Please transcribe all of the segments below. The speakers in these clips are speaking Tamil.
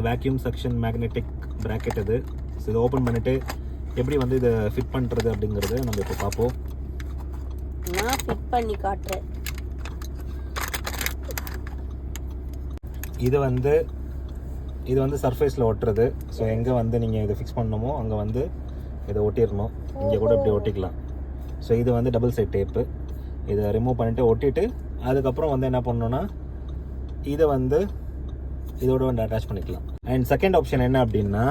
வேக்யூம் செக்ஷன் மேக்னெட்டிக் ப்ராக்கெட் இது. ஸோ இதை ஓப்பன் பண்ணிவிட்டு எப்படி வந்து இதை ஃபிட் பண்ணுறது அப்படிங்கிறத நம்ம இப்போ பார்ப்போம். நான் ஃபிட் பண்ணி காட்டுறேன். இது வந்து சர்ஃபேஸில் ஒட்டுறது. ஸோ எங்கே வந்து நீங்கள் இதை ஃபிக்ஸ் பண்ணணுமோ அங்கே வந்து இதை ஒட்டிடணும். இங்கே கூட இப்படி ஒட்டிக்கலாம். ஸோ இது வந்து டபுள் சைட் டேப்பு. இதை ரிமூவ் பண்ணிவிட்டு ஒட்டிட்டு அதுக்கப்புறம் வந்து என்ன பண்ணணுன்னா இதை வந்து இதோட வந்து அட்டாச் பண்ணிக்கலாம். அண்ட் செகண்ட் ஆப்ஷன் என்ன அப்படின்னா,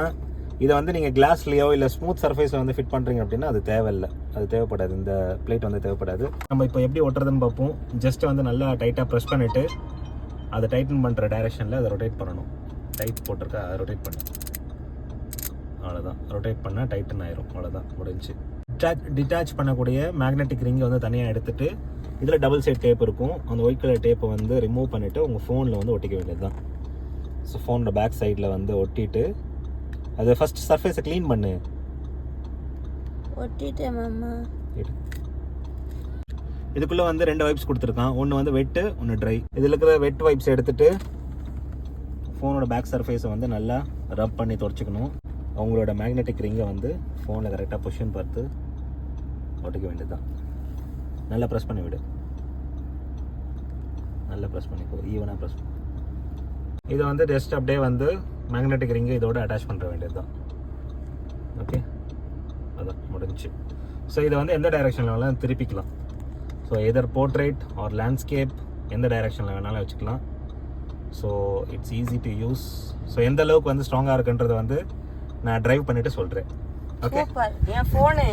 இதை வந்து நீங்கள் கிளாஸ்லேயோ இல்லை ஸ்மூத் சர்ஃபேஸில் வந்து ஃபிட் பண்ணுறீங்க அப்படின்னா அது தேவையில்லை, அது தேவைப்படாது. இந்த பிளேட் வந்து தேவைப்படாது. நம்ம இப்போ எப்படி ஒட்டுறதுன்னு பார்ப்போம். ஜஸ்ட் வந்து நல்லா டைட்டாக ப்ரெஸ் பண்ணிவிட்டு அதை டைட்டன் பண்ணுற டைரெக்ஷனில் அதை ரொட்டேட் பண்ணணும். டைட் போட்டிருக்கா, அதை ரொட்டேட் பண்ணு. அவ்வளோதான். ரொட்டேட் பண்ணால் டைட்டன் ஆயிரும். அவ்வளோதான், முடிஞ்சு. டிட்டாச் பண்ணக்கூடிய மேக்னெட்டிக் ரிங்கை வந்து தனியாக எடுத்துகிட்டு இதில் டபுள் சைட் டேப் இருக்கும். அந்த ஒயிட் கலர் டேப்பை வந்து ரிமூவ் பண்ணிவிட்டு உங்கள் ஃபோனில் வந்து ஒட்டிக்க வேண்டியது தான். ஸோ ஃபோனோட பேக் சைடில் வந்து ஒட்டிட்டு அதை ஃபஸ்ட் சர்ஃபேஸை க்ளீன் பண்ணு. ஒட்டிட்டேன் மாமா. இதுக்குள்ளே வந்து 2 வைப்ஸ் கொடுத்துருக்கான். ஒன்று வந்து வெட்டு, ஒன்று ட்ரை. இதில் இருக்கிற வெட் வைப்ஸ் எடுத்துகிட்டு ஃபோனோட பேக் சர்ஃபேஸை வந்து நல்லா ரப் பண்ணி துடைச்சிக்கணும். அவங்களோட மேக்னெட்டிக் ரிங்கை வந்து ஃபோனில் கரெக்டாக பொசிஷன் பார்த்து ஒட்டிக்க வேண்டியது தான். நல்லா ப்ரெஸ் பண்ணி விடு. நல்லா ப்ரெஸ் பண்ணிக்கோ, ஈவனாக ப்ரெஸ் பண்ணி. இதை வந்து ஜஸ்ட் அப்படியே வந்து மேக்னெட்டிக் ரிங்கை இதோட அட்டாச் பண்ணுற வேண்டியது தான். ஓகே, அதான் முடிஞ்சு. ஸோ இதை வந்து எந்த டைரெக்ஷனில் வேணாலும் திருப்பிக்கலாம். So either portrait or landscape எந்த டைரெக்ஷனில் வேணாலும் வச்சுக்கலாம். So it's easy to use. So எந்த அளவுக்கு வந்து ஸ்ட்ராங்காக இருக்குன்றதை வந்து நான் ட்ரைவ் பண்ணிவிட்டு சொல்கிறேன். ஓகே, என் ஃபோனு